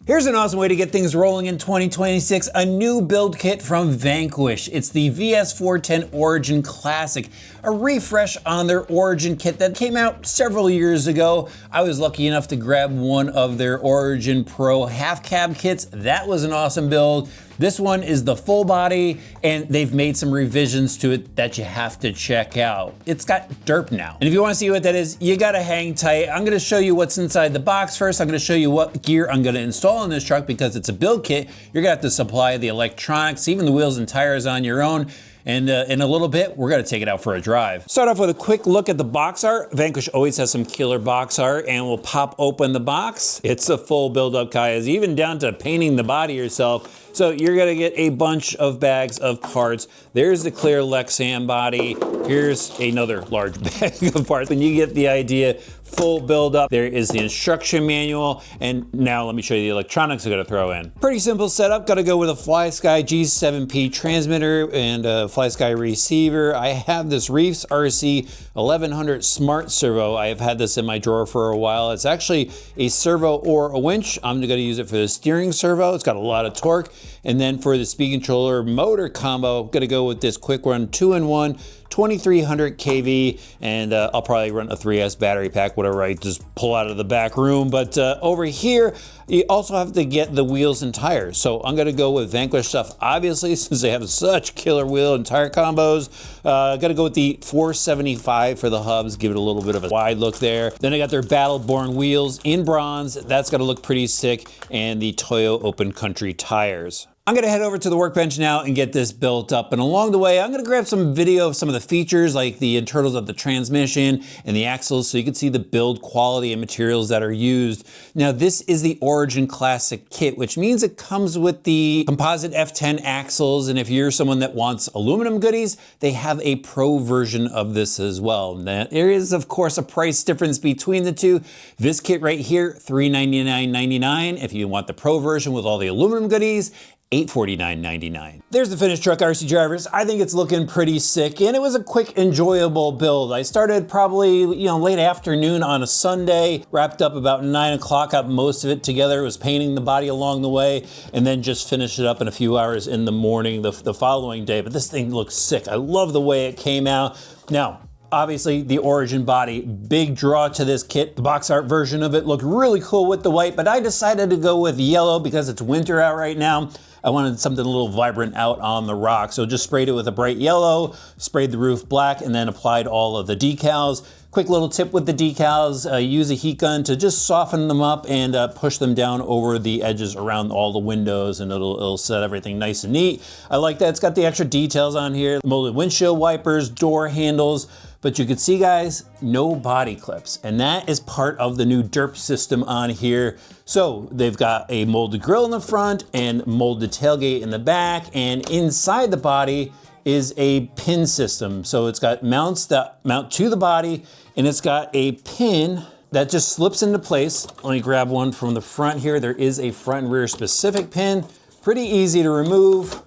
Here's an awesome way to get things rolling in 2026, a new build kit from Vanquish. It's the VS410 Origin Classic, a refresh on their Origin kit that came out several years ago. I was lucky enough to grab one of their Origin Pro half cab kits. That was an awesome build. This one is the full body, and they've made some revisions to it that you have to check out. It's got derp now. And if you want to see what that is, you gotta hang tight. I'm gonna show you what's inside the box first. I'm gonna show you what gear I'm gonna install in this truck because it's a build kit. You're gonna have to supply the electronics, even the wheels and tires on your own. And in a little bit, we're gonna take it out for a drive. Start off with a quick look at the box art. Vanquish always has some killer box art, and we'll pop open the box. It's a full build-up, guys, even down to painting the body yourself. So you're gonna get a bunch of bags of parts. There's the clear Lexan body. Here's another large bag of parts. When you get the idea, full build up. There is the instruction manual, and now let me show you the electronics I'm gonna throw in. Pretty simple setup. Gotta go with a FlySky G7P transmitter and a FlySky receiver. I have this Reefs RC 1100 Smart Servo. I have had this in my drawer for a while. It's actually a servo or a winch. I'm gonna use it for the steering servo. It's got a lot of torque. And then for the speed controller motor combo, I'm gonna go with this quick run 2-in-1, 2300 kV, and I'll probably run a 3S battery pack, whatever I just pull out of the back room. But over here, you also have to get the wheels and tires. So I'm gonna go with Vanquish stuff, obviously, since they have such killer wheel and tire combos. Gotta go with the 475 for the hubs, give it a little bit of a wide look there. Then I got their Battle-Born wheels in bronze. That's gonna look pretty sick, and the Toyo Open Country tires. I'm gonna head over to the workbench now and get this built up. And along the way, I'm gonna grab some video of some of the features like the internals of the transmission and the axles so you can see the build quality and materials that are used. Now, this is the Origin Classic kit, which means it comes with the composite F10 axles. And if you're someone that wants aluminum goodies, they have a Pro version of this as well. Now, there is, of course, a price difference between the two. This kit right here, $399.99. If you want the Pro version with all the aluminum goodies, $849.99. There's the finished truck, RC drivers. I think it's looking pretty sick, and it was a quick, enjoyable build. I started probably, late afternoon on a Sunday, wrapped up about 9 o'clock, got most of it together, was painting the body along the way, and then just finished it up in a few hours in the morning the following day. But this thing looks sick. I love the way it came out. Now, obviously, the Origin body, big draw to this kit. The box art version of it looked really cool with the white, but I decided to go with yellow because it's winter out right now. I wanted something a little vibrant out on the rock. So just sprayed it with a bright yellow, sprayed the roof black, and then applied all of the decals. Quick little tip with the decals, use a heat gun to just soften them up and push them down over the edges around all the windows, and it'll set everything nice and neat. I like that. It's got the extra details on here, molded windshield wipers, door handles, but you can see, guys, no body clips. And that is part of the new derp system on here. So they've got a molded grille in the front and molded tailgate in the back, and inside the body is a pin system. So it's got mounts that mount to the body, and it's got a pin that just slips into place. Let me grab one from the front here. There is a front and rear specific pin. Pretty easy to remove.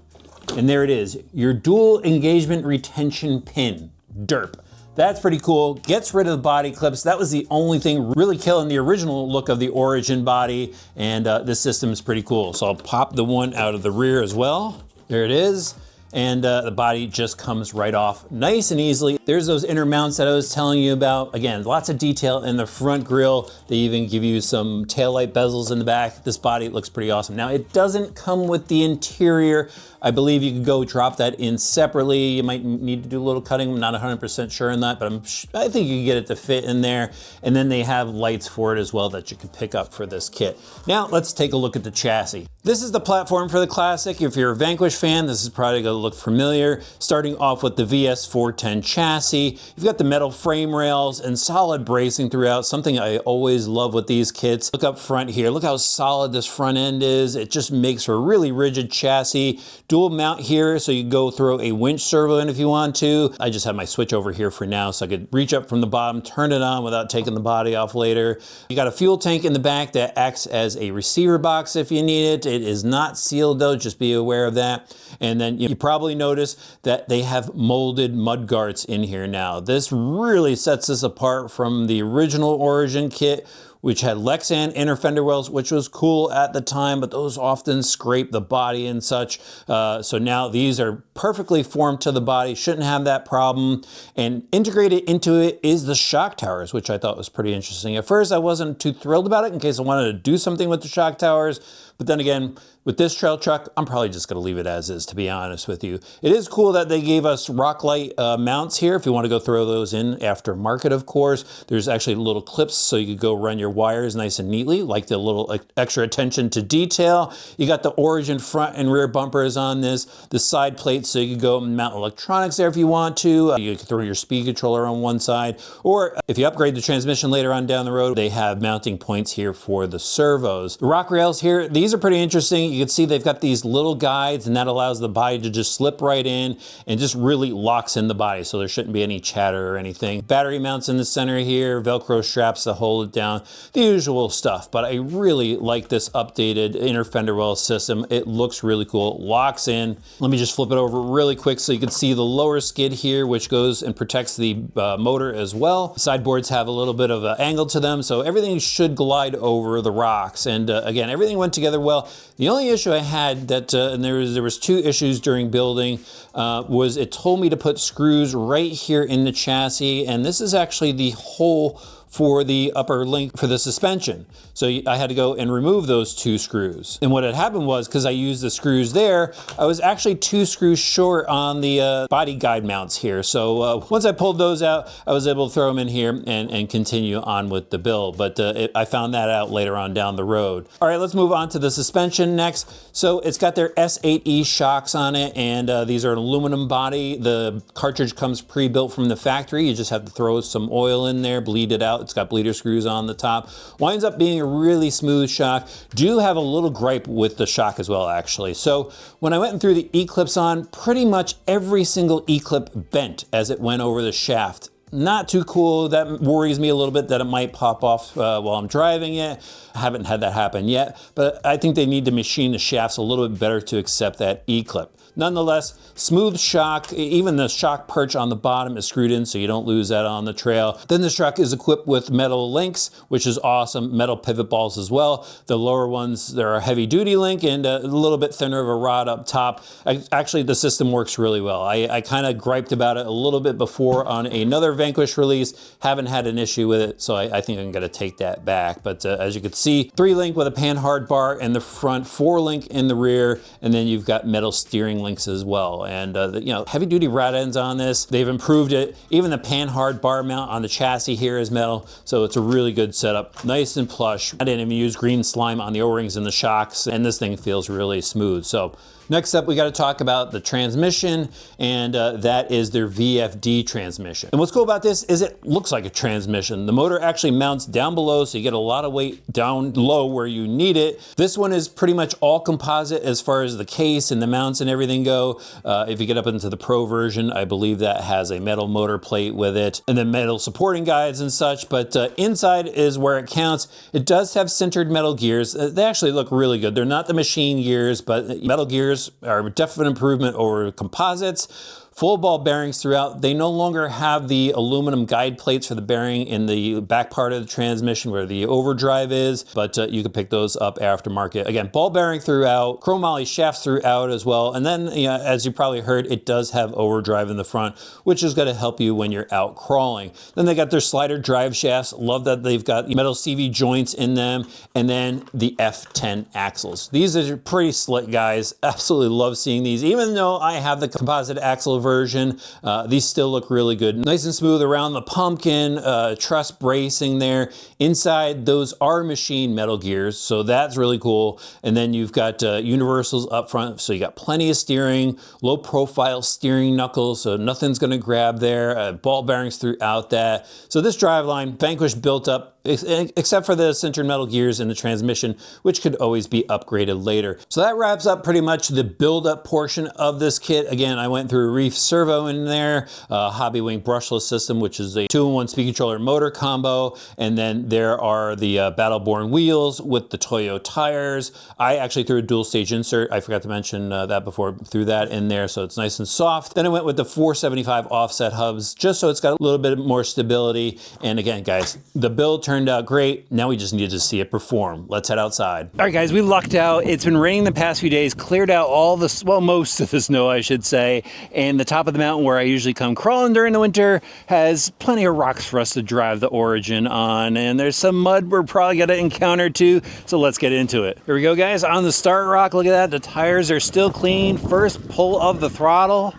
And there it is, your dual engagement retention pin, derp. That's pretty cool. Gets rid of the body clips. That was the only thing really killing the original look of the Origin body, and this system is pretty cool. So I'll pop the one out of the rear as well. There it is. And the body just comes right off nice and easily. There's those inner mounts that I was telling you about. Again, lots of detail in the front grille. They even give you some taillight bezels in the back. This body looks pretty awesome. Now, it doesn't come with the interior. I believe you can go drop that in separately. You might need to do a little cutting. I'm not 100% sure on that, but I think you can get it to fit in there. And then they have lights for it as well that you can pick up for this kit. Now, let's take a look at the chassis. This is the platform for the Classic. If you're a Vanquish fan, this is probably gonna look familiar. Starting off with the VS410 chassis. You've got the metal frame rails and solid bracing throughout, something I always love with these kits. Look up front here. Look how solid this front end is. It just makes for a really rigid chassis. Dual mount here, so you can go throw a winch servo in if you want to. I just have my switch over here for now, so I could reach up from the bottom, turn it on without taking the body off later. You got a fuel tank in the back that acts as a receiver box if you need it. It is not sealed though, just be aware of that. And then you probably notice that they have molded mud guards in here now. This really sets this apart from the original Origin kit, which had Lexan inner fender wells, which was cool at the time, but those often scrape the body and such. So now these are perfectly formed to the body, shouldn't have that problem. And integrated into it is the shock towers, which I thought was pretty interesting. At first, I wasn't too thrilled about it in case I wanted to do something with the shock towers. But then again, with this trail truck, I'm probably just gonna leave it as is, to be honest with you. It is cool that they gave us Rocklight mounts here, if you wanna go throw those in aftermarket, of course. There's actually little clips so you could go run your wires nice and neatly, like the little extra attention to detail. You got the Origin front and rear bumpers on this, the side plates so you could go mount electronics there if you want to. You can throw your speed controller on one side, or if you upgrade the transmission later on down the road, they have mounting points here for the servos. The rock rails here, these are pretty interesting. You can see they've got these little guides, and that allows the body to just slip right in and just really locks in the body, so there shouldn't be any chatter or anything. Battery mounts in the center here, Velcro straps to hold it down, the usual stuff. But I really like this updated inner fender well system. It looks really cool, locks in. Let me just flip it over really quick so you can see the lower skid here, which goes and protects the motor as well. Sideboards have a little bit of an angle to them, so everything should glide over the rocks. And again, everything went together well. The only issue I had that, and there was two issues during building, was it told me to put screws right here in the chassis, and this is actually the hole for the upper link for the suspension. So I had to go and remove those two screws. And what had happened was, because I used the screws there, I was actually 2 screws short on the body guide mounts here. So once I pulled those out, I was able to throw them in here and continue on with the build. But I found that out later on down the road. All right, let's move on to the suspension next. So it's got their S8E shocks on it, and these are an aluminum body. The cartridge comes pre-built from the factory. You just have to throw some oil in there, bleed it out. It's got bleeder screws on the top. Winds up being a really smooth shock. Do have a little gripe with the shock as well, actually. So when I went and threw the E-clips on, pretty much every single E-clip bent as it went over the shaft. Not too cool. That worries me a little bit that it might pop off while I'm driving it. I haven't had that happen yet, but I think they need to machine the shafts a little bit better to accept that E-clip. Nonetheless, smooth shock. Even the shock perch on the bottom is screwed in so you don't lose that on the trail. Then this truck is equipped with metal links, which is awesome. Metal pivot balls as well. The lower ones, they're a heavy duty link and a little bit thinner of a rod up top. Actually, the system works really well. I kind of griped about it a little bit before on another Vanquish release. Haven't had an issue with it, so I think I'm gonna take that back. But as you can see, 3-link with a panhard bar in the front, 4-link in the rear, and then you've got metal steering links as well. And you know, heavy duty rod ends on this. They've improved it. Even the panhard bar mount on the chassis here is metal, so it's a really good setup. Nice and plush. I didn't even use green slime on the O-rings and the shocks, and this thing feels really smooth. So next up, we got to talk about the transmission, and that is their VFD transmission. And what's cool about this is it looks like a transmission. The motor actually mounts down below, so you get a lot of weight down low where you need it. This one is pretty much all composite as far as the case and the mounts and everything go. If you get up into the Pro version, I believe that has a metal motor plate with it, and then metal supporting guides and such, but inside is where it counts. It does have sintered metal gears. They actually look really good. They're not the machine gears, but metal gears are a definite improvement over composites. Full ball bearings throughout. They no longer have the aluminum guide plates for the bearing in the back part of the transmission where the overdrive is, but you can pick those up aftermarket. Again, ball bearing throughout, chromoly shafts throughout as well. And then, you know, as you probably heard, it does have overdrive in the front, which is going to help you when you're out crawling. Then they got their slider drive shafts. Love that they've got metal CV joints in them. And then the F10 axles. These are pretty slick, guys. Absolutely love seeing these. Even though I have the composite axle version, these still look really good. Nice and smooth around the pumpkin, truss bracing there. Inside, those are machine metal gears, so that's really cool. And then you've got universals up front, so you got plenty of steering, low profile steering knuckles, so nothing's gonna grab there, ball bearings throughout that. So this driveline, Vanquish built up, except for the sintered metal gears in the transmission, which could always be upgraded later. So that wraps up pretty much the build-up portion of this kit. Again, I went through a Reef Servo in there, Hobby Wing brushless system, which is a 2-in-1 speed controller motor combo, and then there are the Battleborn wheels with the Toyo tires. I actually threw a dual stage insert. I forgot to mention that before. Threw that in there, so it's nice and soft. Then I went with the 475 offset hubs, just so it's got a little bit more stability. And again, guys, the build turned turned out great. Now we just need to see it perform. Let's head outside. All right, guys, we lucked out. It's been raining the past few days, cleared out all the, well, most of the snow, I should say. And the top of the mountain where I usually come crawling during the winter has plenty of rocks for us to drive the Origin on. And there's some mud we're probably gonna encounter too. So let's get into it. Here we go, guys. On the start rock, look at that. The tires are still clean. First pull of the throttle.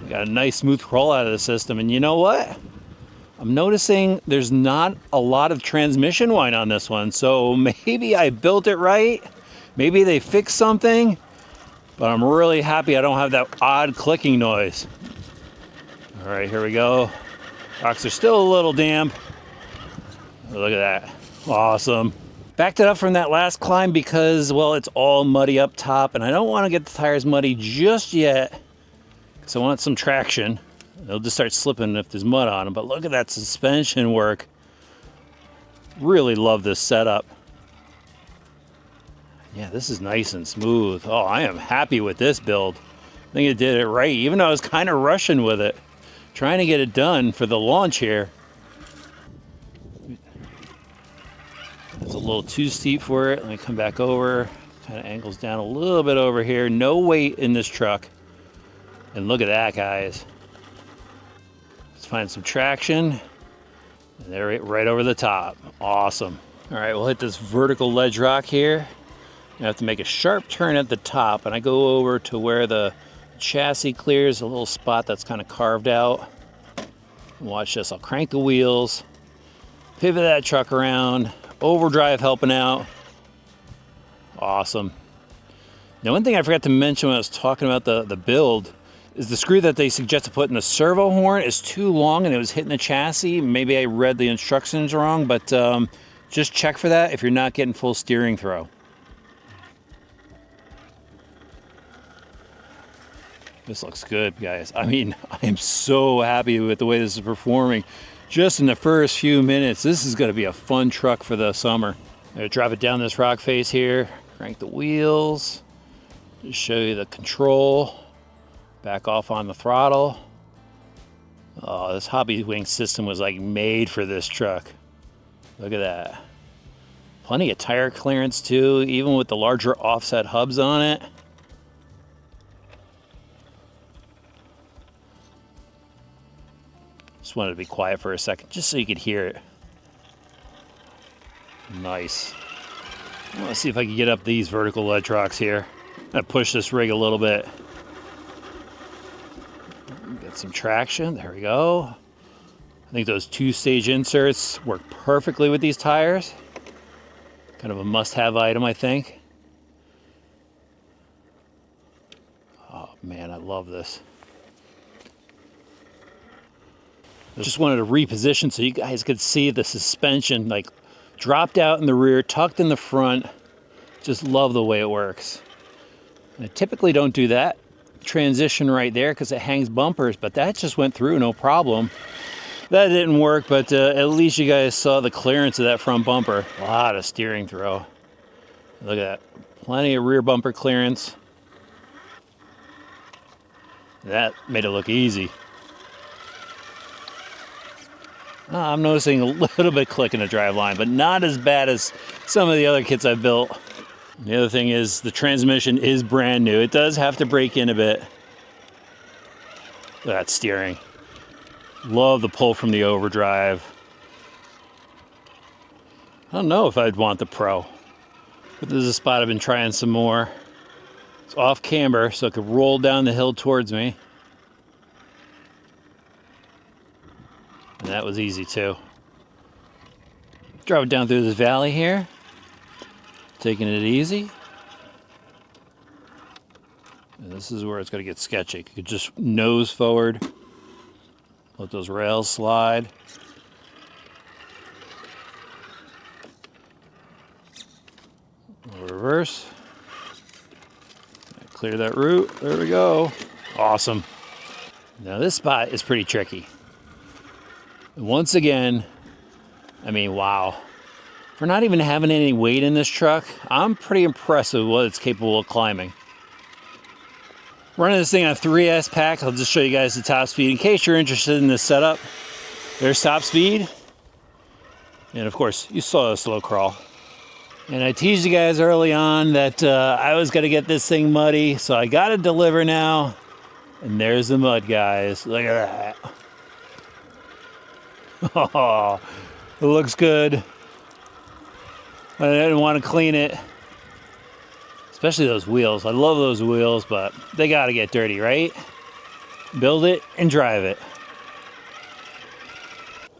Got a nice smooth roll out of the system. And you know what? I'm noticing there's not a lot of transmission whine on this one. So maybe I built it right. Maybe they fixed something. But I'm really happy I don't have that odd clicking noise. All right, here we go. Rocks are still a little damp. Look at that. Awesome. Backed it up from that last climb because, well, it's all muddy up top. And I don't want to get the tires muddy just yet. So I want some traction. They'll just start slipping if there's mud on them. But look at that suspension work. Really love this setup. Yeah, this is nice and smooth. Oh, I am happy with this build. I think it did it right, even though I was kind of rushing with it. Trying to get it done for the launch here. It's a little too steep for it. Let me come back over. Kind of angles down a little bit over here. No weight in this truck. And look at that, guys. Let's find some traction. And they're right over the top. Awesome. All right, we'll hit this vertical ledge rock here. I have to make a sharp turn at the top, and I go over to where the chassis clears, a little spot that's kind of carved out. Watch this. I'll crank the wheels, pivot that truck around, overdrive helping out. Awesome. Now, one thing I forgot to mention when I was talking about the build is the screw that they suggest to put in the servo horn is too long and it was hitting the chassis. Maybe I read the instructions wrong, but just check for that if you're not getting full steering throw. This looks good, guys. I mean, I am so happy with the way this is performing. Just in the first few minutes, this is going to be a fun truck for the summer. I'm going to drop it down this rock face here, crank the wheels, just show you the control. Back off on the throttle. Oh, this Hobby Wing system was like made for this truck. Look at that. Plenty of tire clearance too, even with the larger offset hubs on it. Just wanted to be quiet for a second, just so you could hear it. Nice. Let's see if I can get up these vertical ledge rocks here. I'm gonna push this rig a little bit. Get some traction, there we go. I think those two-stage inserts work perfectly with these tires. Kind of a must-have item, I think. Oh man, I love this. I just wanted to reposition so you guys could see the suspension like dropped out in the rear, tucked in the front. Just love the way it works. And I typically don't do that transition right there because it hangs bumpers, but that just went through no problem. That didn't work, but at least you guys saw the clearance of that front bumper. A lot of steering throw. Look at that. Plenty of rear bumper clearance. That made it look easy. I'm noticing a little bit click in the driveline, but not as bad as some of the other kits I've built. The other thing is the transmission is brand new. It does have to break in a bit. Look at that steering. Love the pull from the overdrive. I don't know if I'd want the Pro, but this is a spot I've been trying some more. It's off camber, so it could roll down the hill towards me. And that was easy too. Drove it down through this valley here. Taking it easy. And this is where it's going to get sketchy. You could just nose forward. Let those rails slide. Reverse. Clear that route. There we go. Awesome. Now this spot is pretty tricky. Once again, I mean, wow. For not even having any weight in this truck, I'm pretty impressed with what it's capable of climbing. Running this thing on a 3S pack, I'll just show you guys the top speed in case you're interested in this setup. There's top speed. And of course, you saw a slow crawl. And I teased you guys early on that I was gonna get this thing muddy, so I gotta deliver now. And there's the mud, guys. Look at that. Oh, it looks good. I didn't want to clean it. Especially those wheels. I love those wheels, but they gotta get dirty, right? Build it and drive it.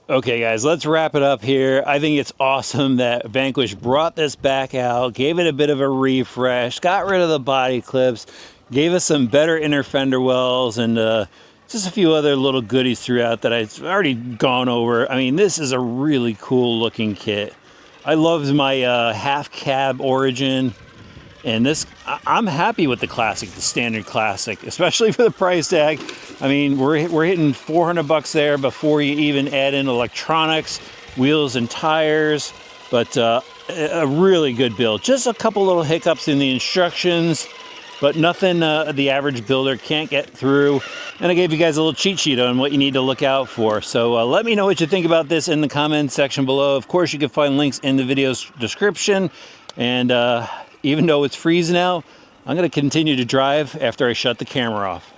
Okay guys, let's wrap it up here. I think it's awesome that Vanquish brought this back out, gave it a bit of a refresh, got rid of the body clips, gave us some better inner fender wells, and just a few other little goodies throughout that I've already gone over. I mean, this is a really cool looking kit. I loved my half cab Origin. And this, I'm happy with the classic, the standard classic, especially for the price tag. I mean, we're hitting $400 there before you even add in electronics, wheels and tires, but a really good build. Just a couple little hiccups in the instructions, but nothing the average builder can't get through. And I gave you guys a little cheat sheet on what you need to look out for. So let me know what you think about this in the comments section below. Of course, you can find links in the video's description. And even though it's freezing out, I'm going to continue to drive after I shut the camera off.